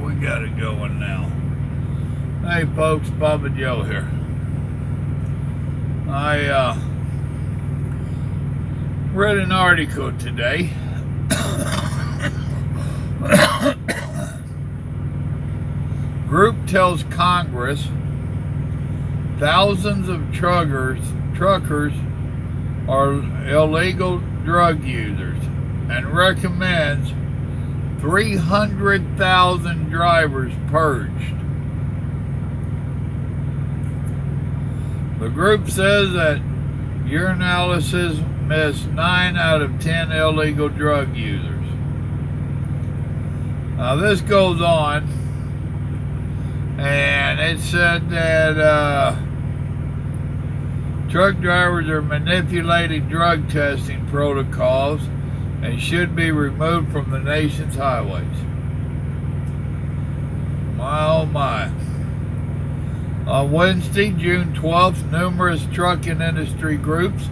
we got it going now. Hey folks, Papa Joe here. I read an article today. Group tells Congress thousands of truckers are illegal drug users and recommends 300,000 drivers purged. The group says that urinalysis missed 9 out of 10 illegal drug users. Now this goes on, and it said that truck drivers are manipulating drug testing protocols and should be removed from the nation's highways. My oh my. On Wednesday, June 12th, numerous trucking industry groups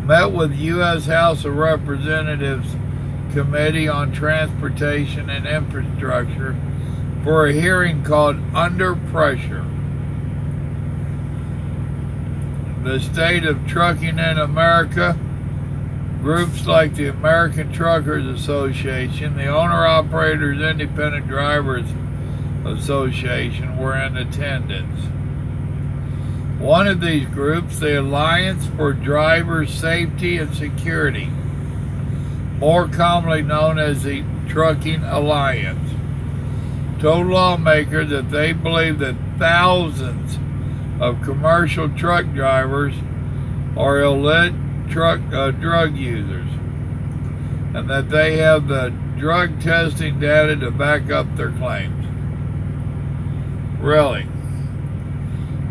met with U.S. House of Representatives Committee on Transportation and Infrastructure for a hearing called Under Pressure. The state of trucking in America, groups like the American Truckers Association, the Owner-Operators Independent Drivers Association were in attendance. One of these groups, the Alliance for Driver Safety and Security, more commonly known as the Trucking Alliance, told lawmakers that they believe that thousands of commercial truck drivers are illicit drug users, and that they have the drug testing data to back up their claims. Really?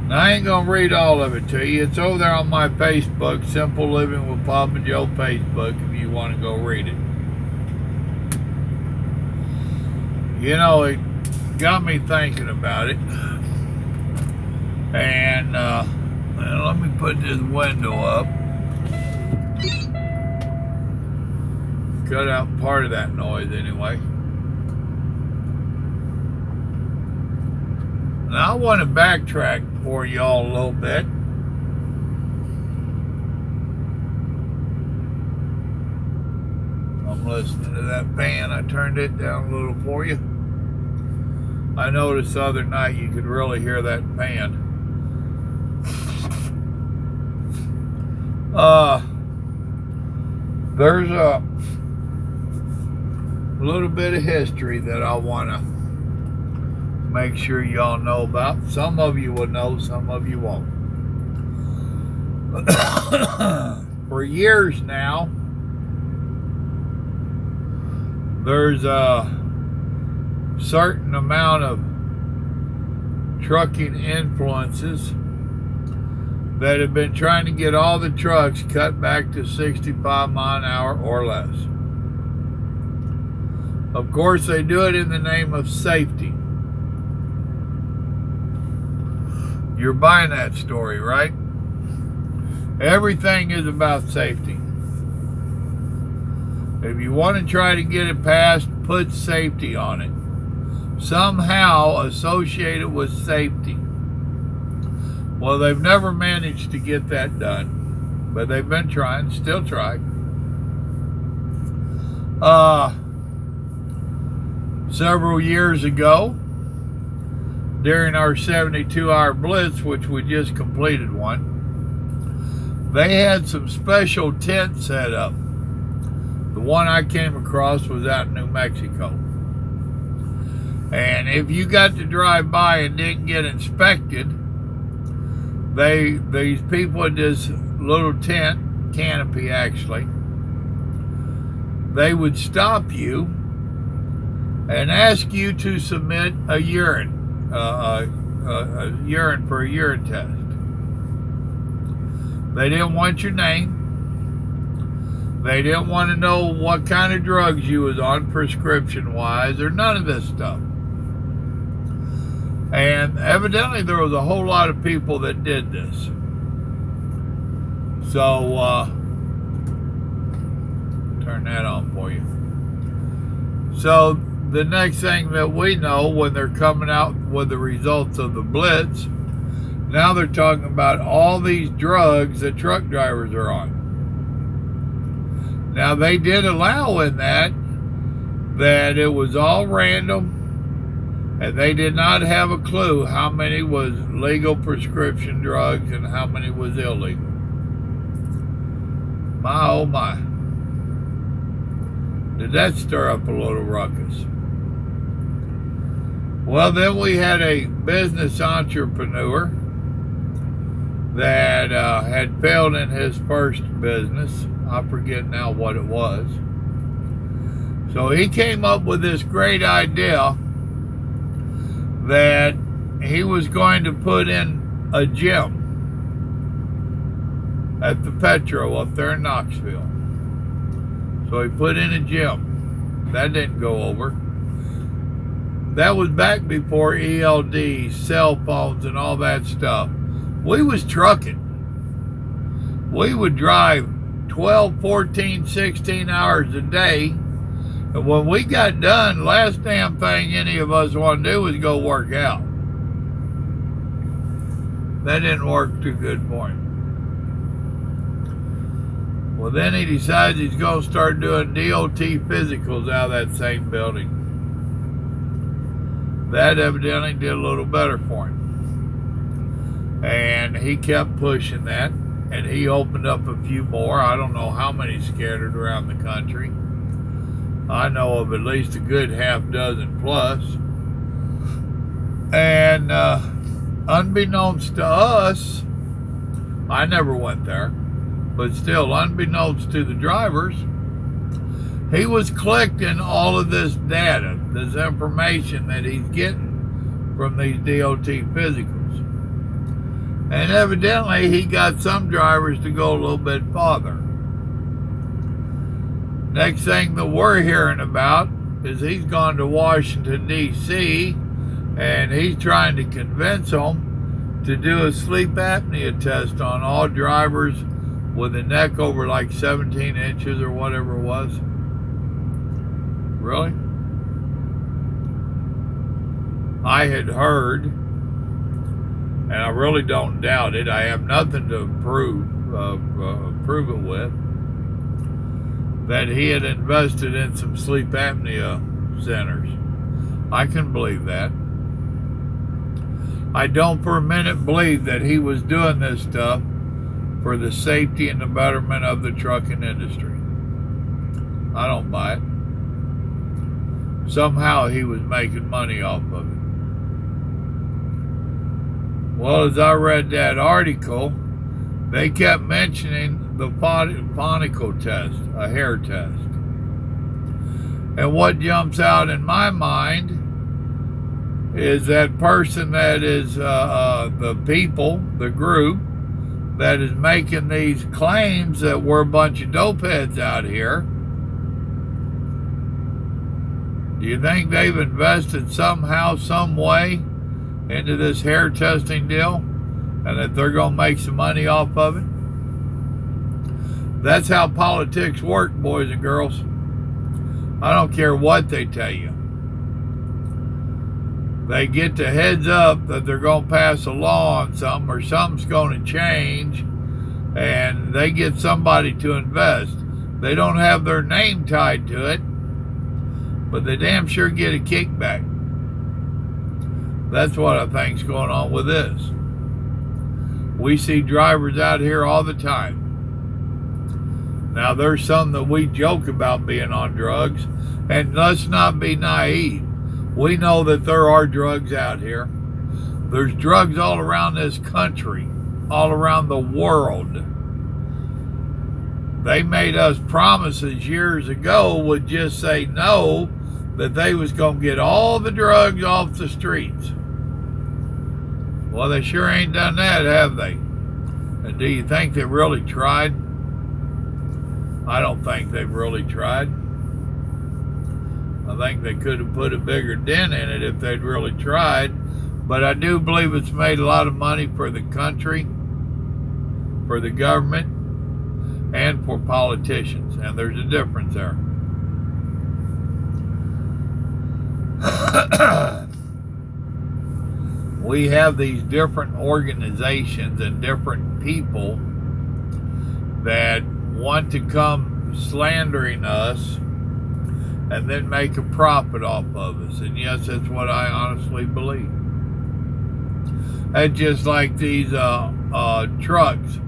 Now, I ain't gonna read all of it to you. It's over there on my Facebook, Simple Living with Papa Joe Facebook, if you want to go read it. You know, it got me thinking about it. And let me put this window up. Cut out part of that noise anyway. Now I want to backtrack for y'all a little bit. I'm listening to that band. I turned it down a little for you. I noticed the other night you could really hear that band. There's a little bit of history that I want to make sure y'all know about. Some of you will know, some of you won't. For years now, there's a certain amount of trucking influences that have been trying to get all the trucks cut back to 65 mile an hour or less. Of course, they do it in the name of safety. You're buying that story, right? Everything is about safety. If you want to try to get it passed, put safety on it. Somehow associate it with safety. Well, they've never managed to get that done, but they've been trying, still try. Several years ago, during our 72-hour blitz, which we just completed one, they had some special tents set up. The one I came across was out in New Mexico. And if you got to drive by and didn't get inspected, these people in this little tent, canopy actually, they would stop you and ask you to submit a urine for a urine test. They didn't want your name. They didn't want to know what kind of drugs you was on prescription-wise or none of this stuff. And evidently there was a whole lot of people that did this. So, turn that on for you. So the next thing that we know, when they're coming out with the results of the Blitz, now they're talking about all these drugs that truck drivers are on. Now, they did allow in that it was all random, and they did not have a clue how many was legal prescription drugs and how many was illegal. My, oh my. Did that stir up a little ruckus? Well, then we had a business entrepreneur that had failed in his first business. I forget now what it was. So he came up with this great idea that he was going to put in a gym at the Petro up there in Knoxville. So he put in a gym. That didn't go over. That was back before ELD, cell phones, and all that stuff. We was trucking. We would drive 12, 14, 16 hours a day. And when we got done, last damn thing any of us want to do was go work out. That didn't work too good for him. Well, then he decides he's going to start doing DOT physicals out of that same building. That evidently did a little better for him. And he kept pushing that, and he opened up a few more. I don't know how many scattered around the country. I know of at least a good half dozen plus. And unbeknownst to us, I never went there, but still, unbeknownst to the drivers, he was collecting all of this data, this information that he's getting from these DOT physicals. And evidently, he got some drivers to go a little bit farther. Next thing that we're hearing about is he's gone to Washington, D.C., and he's trying to convince them to do a sleep apnea test on all drivers with a neck over like 17 inches or whatever it was. Really? I had heard, and I really don't doubt it, I have nothing to prove it with, that he had invested in some sleep apnea centers. I can believe that. I don't for a minute believe that he was doing this stuff for the safety and the betterment of the trucking industry. I don't buy it. Somehow he was making money off of it. Well, as I read that article, they kept mentioning the follicle test, a hair test. And what jumps out in my mind is that person that is the people, the group, that is making these claims that we're a bunch of dopeheads out here. Do you think they've invested somehow, some way into this hair testing deal and that they're going to make some money off of it? That's how politics work, boys and girls. I don't care what they tell you. They get the heads up that they're going to pass a law on something or something's going to change, and they get somebody to invest. They don't have their name tied to it, but they damn sure get a kickback. That's what I think's going on with this. We see drivers out here all the time. Now, there's some that we joke about being on drugs, and let's not be naive. We know that there are drugs out here. There's drugs all around this country, all around the world. They made us promises years ago would just say no, that they was going to get all the drugs off the streets. Well, they sure ain't done that, have they? And do you think they really tried? I don't think they've really tried. I think they could have put a bigger dent in it if they'd really tried. But I do believe it's made a lot of money for the country, for the government, and for politicians. And there's a difference there. We have these different organizations and different people that want to come slandering us and then make a profit off of us. And yes, that's what I honestly believe. That's just like these trucks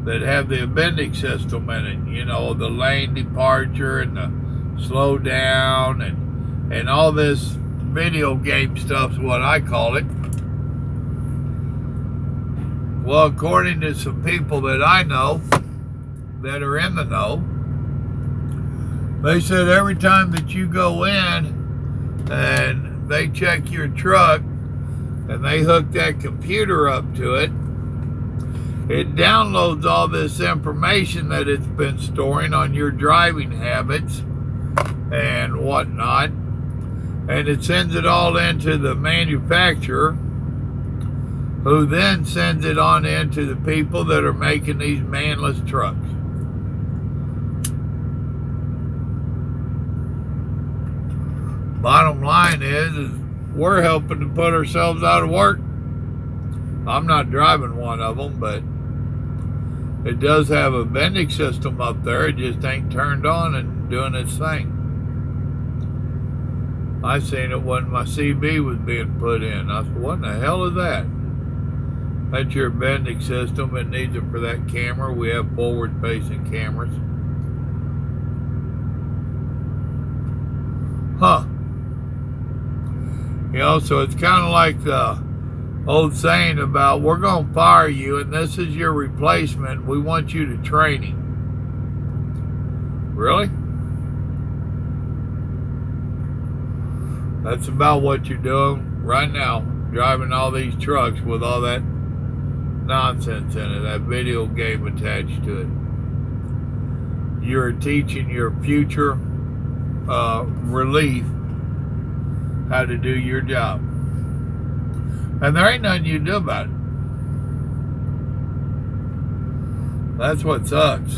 that have the appendix system in it, you know, the lane departure and the slow down and all this video game stuff's what I call it. Well, according to some people that I know that are in the know, they said every time that you go in and they check your truck and they hook that computer up to it, it downloads all this information that it's been storing on your driving habits and whatnot, and it sends it all into the manufacturer, who then sends it on into the people that are making these manless trucks. Bottom line is we're helping to put ourselves out of work. I'm not driving one of them, but it does have a bending system up there. It just ain't turned on and doing its thing. I seen it when my CB was being put in. I said, what in the hell is that? That's your bending system. It needs it for that camera. We have forward-facing cameras. Huh. You know, so it's kind of like the old saying about, we're going to fire you and this is your replacement. We want you to train him. Really? That's about what you're doing right now, driving all these trucks with all that nonsense in it, that video game attached to it. You're teaching your future relief how to do your job. And there ain't nothing you can do about it. That's what sucks.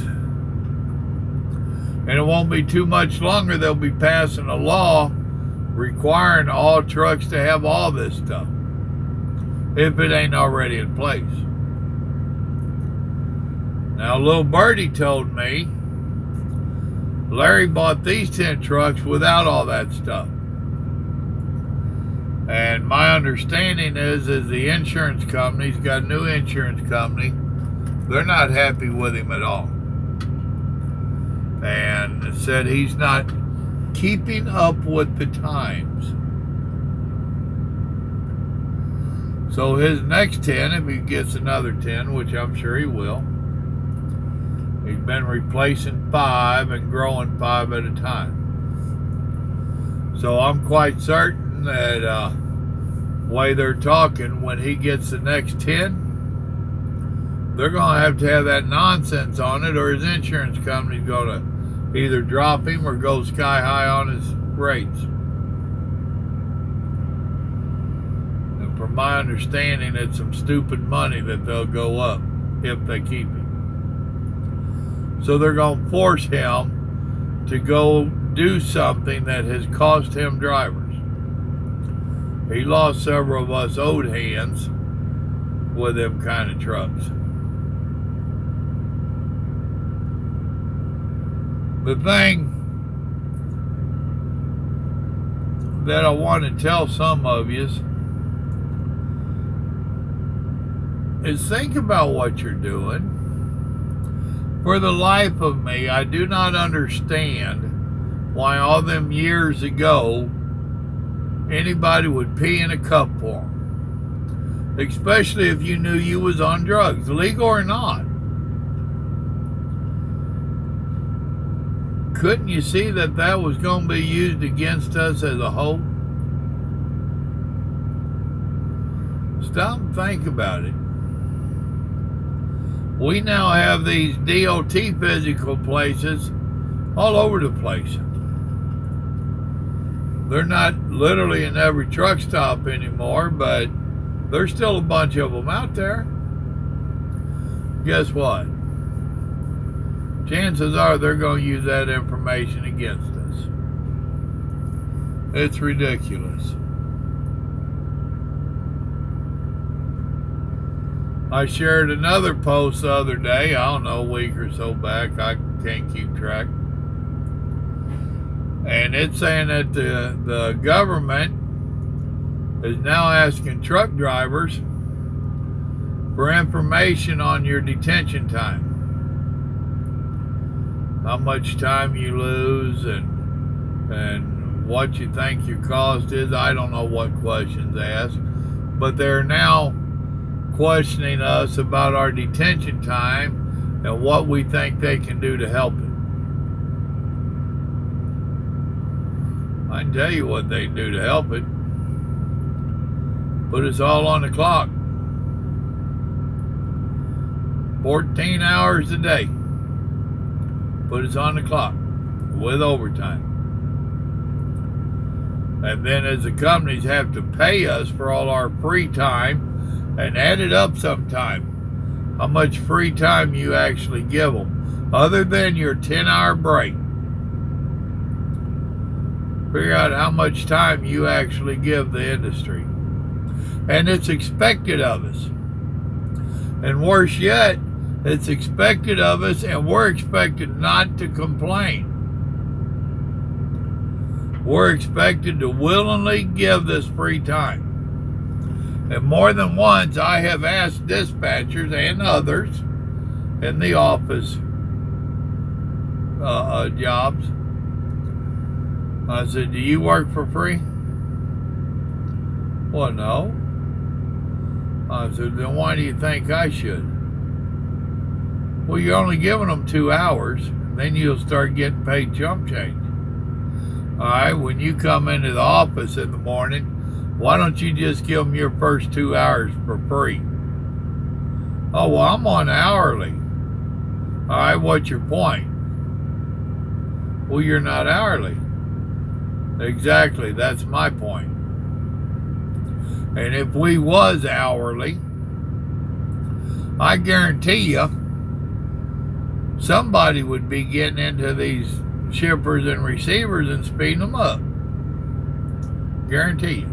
And it won't be too much longer, they'll be passing a law requiring all trucks to have all this stuff, if it ain't already in place. Now, little birdie told me Larry bought these 10 trucks without all that stuff. And my understanding is the insurance company's got a new insurance company. They're not happy with him at all. And said he's not keeping up with the times. So his next 10, if he gets another 10, which I'm sure he will, he's been replacing 5 and growing 5 at a time. So I'm quite certain that the way they're talking, when he gets the next 10, they're going to have that nonsense on it, or his insurance company's going to either drop him or go sky high on his rates. And from my understanding, it's some stupid money that they'll go up if they keep him. So they're going to force him to go do something that has cost him drivers. He lost several of us old hands with them kind of trucks. The thing that I want to tell some of you is think about what you're doing. For the life of me, I do not understand why all them years ago anybody would pee in a cup for them. Especially if you knew you was on drugs, legal or not. Couldn't you see that that was going to be used against us as a whole? Stop and think about it. We now have these DOT physical places all over the place. They're not literally in every truck stop anymore, but there's still a bunch of them out there. Guess what? Chances are they're going to use that information against us. It's ridiculous. I shared another post the other day, I don't know, a week or so back, I can't keep track. And it's saying that the government is now asking truck drivers for information on your detention time. How much time you lose and what you think your cost is. I don't know what questions asked, but they're now questioning us about our detention time and what we think they can do to help it. I can tell you what they can do to help it. Put us all on the clock. 14 hours a day. Put us on the clock with overtime. And then as the companies have to pay us for all our free time and add it up sometime. How much free time you actually give them. Other than your 10-hour break. Figure out how much time you actually give the industry. And it's expected of us. And worse yet, it's expected of us and we're expected not to complain. We're expected to willingly give this free time. And more than once, I have asked dispatchers and others in the office jobs, I said, do you work for free? Well, no. I said, then why do you think I should? Well, you're only giving them 2 hours, and then you'll start getting paid chump change. All right, when you come into the office in the morning, why don't you just give them your first 2 hours for free? Oh, well, I'm on hourly. All right, what's your point? Well, you're not hourly. Exactly, that's my point. And if we was hourly, I guarantee you, somebody would be getting into these shippers and receivers and speeding them up. Guarantee you.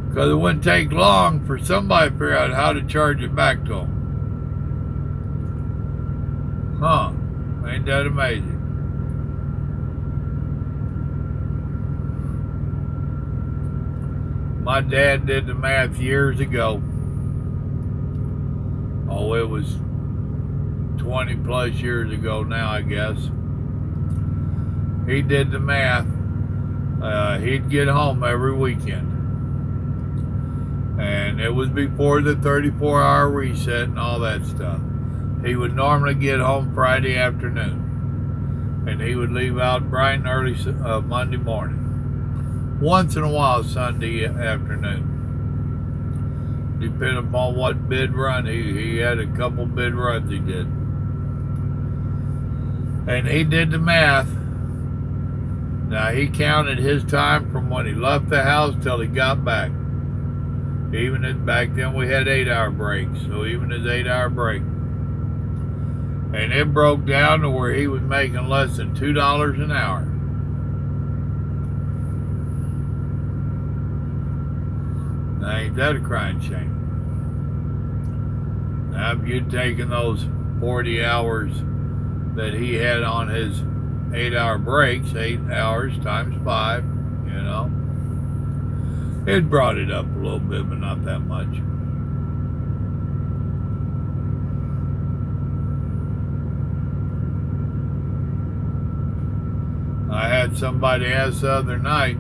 Because it wouldn't take long for somebody to figure out how to charge it back to them. Huh. Ain't that amazing? My dad did the math years ago. Oh, it was 20 plus years ago now, I guess. He did the math. He'd get home every weekend. And it was before the 34-hour reset and all that stuff. He would normally get home Friday afternoon. And he would leave out bright and early Monday morning. Once in a while Sunday afternoon. Depending upon what bid run. He had a couple bid runs he did. And he did the math. Now he counted his time from when he left the house till he got back. Even back then we had 8-hour breaks, so even his 8-hour break. And it broke down to where he was making less than $2 an hour. Now ain't that a crying shame? Now if you'd taken those 40 hours that he had on his 8-hour breaks, 8 hours times 5, you know, it brought it up a little bit, but not that much. I had somebody ask the other night,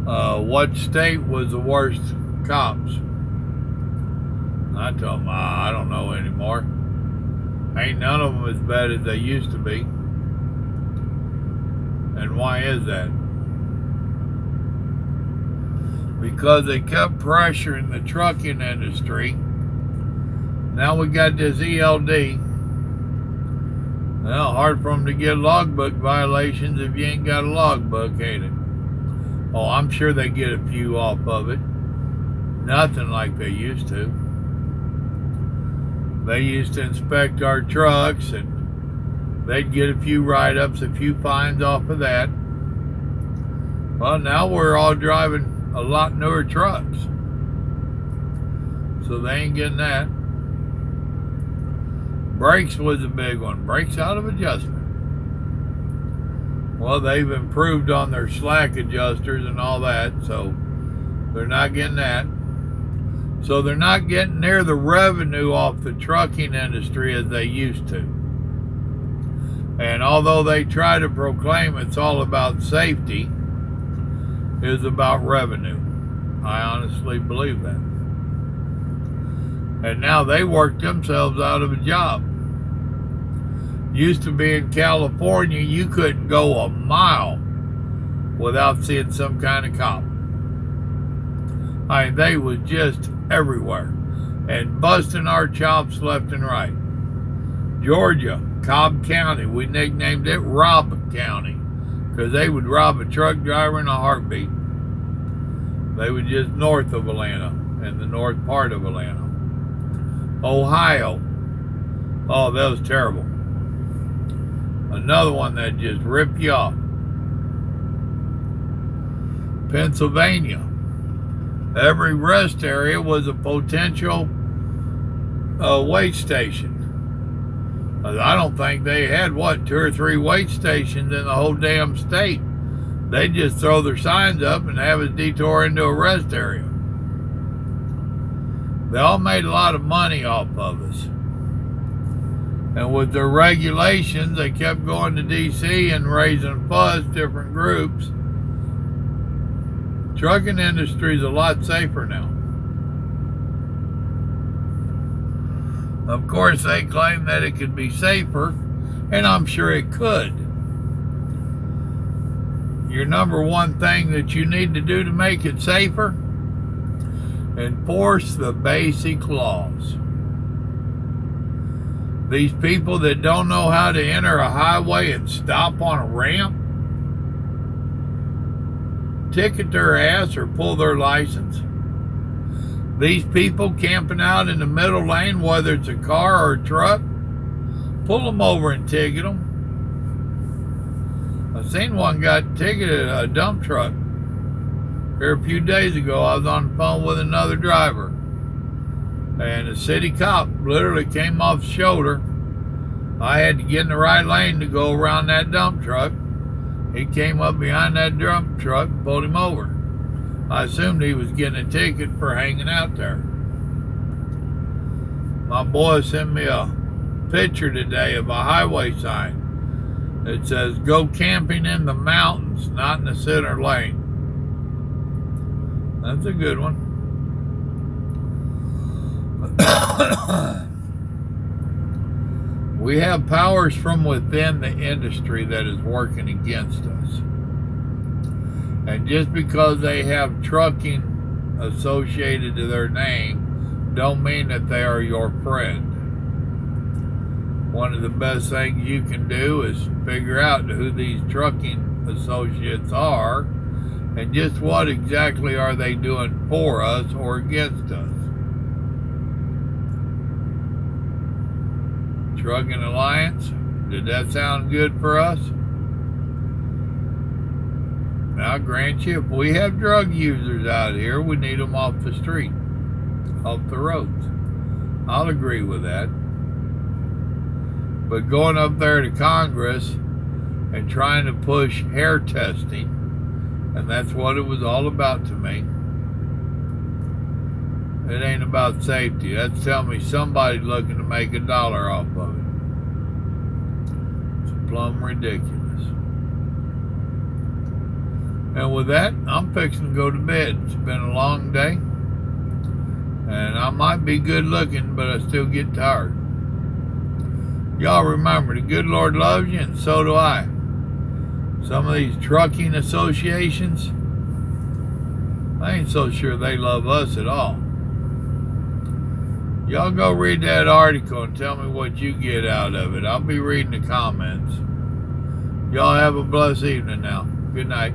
what state was the worst cops? I told them, I don't know anymore. Ain't none of them as bad as they used to be. And why is that? Because they kept pressuring the trucking industry. Now we got this ELD. Well, hard for them to get logbook violations if you ain't got a logbook, ain't it? Oh, I'm sure they get a few off of it. Nothing like they used to. They used to inspect our trucks and they'd get a few write-ups, a few fines off of that. Well, now we're all driving a lot newer trucks, so they ain't getting that. Brakes was a big one. Brakes out of adjustment. Well, they've improved on their slack adjusters and all that, so they're not getting that. So they're not getting near the revenue off the trucking industry as they used to. And although they try to proclaim it's all about safety, it's about revenue. I honestly believe that. And now they work themselves out of a job. Used to be in California, you couldn't go a mile without seeing some kind of cop. I mean, they was just everywhere and busting our chops left and right. Georgia, Cobb County, we nicknamed it Rob County because they would rob a truck driver in a heartbeat. They were just north of Atlanta, in the north part of Atlanta. Ohio, oh, that was terrible. Another one that just ripped you off. Pennsylvania, every rest area was a potential wait station. I don't think they had, 2 or 3 wait stations in the whole damn state. They just throw their signs up and have us detour into a rest area. They all made a lot of money off of us. And with their regulations, they kept going to D.C. and raising fuss, different groups. Trucking industry is a lot safer now. Of course, they claim that it could be safer, and I'm sure it could. Your number one thing that you need to do to make it safer, enforce the basic laws. These people that don't know how to enter a highway and stop on a ramp, ticket their ass or pull their license. These people camping out in the middle lane, whether it's a car or a truck, pull them over and ticket them. I seen one got ticketed, a dump truck. Here a few days ago, I was on the phone with another driver, and a city cop literally came off the shoulder. I had to get in the right lane to go around that dump truck. He came up behind that dump truck and pulled him over. I assumed he was getting a ticket for hanging out there. My boy sent me a picture today of a highway sign. It says, "Go camping in the mountains, not in the center lane." That's a good one. We have powers from within the industry that is working against us. And just because they have trucking associated to their name, don't mean that they are your friend. One of the best things you can do is figure out who these trucking associates are and just what exactly are they doing for us or against us. Trucking Alliance, did that sound good for us? Now, grant you, if we have drug users out here, we need them off the street, off the roads. I'll agree with that. But going up there to Congress and trying to push hair testing, and that's what it was all about to me. It ain't about safety. That's telling me somebody's looking to make $1 off of it. It's plumb ridiculous. And with that, I'm fixing to go to bed. It's been a long day. And I might be good looking, but I still get tired. Y'all remember, the good Lord loves you, and so do I. Some of these trucking associations, I ain't so sure they love us at all. Y'all go read that article and tell me what you get out of it. I'll be reading the comments. Y'all have a blessed evening now. Good night.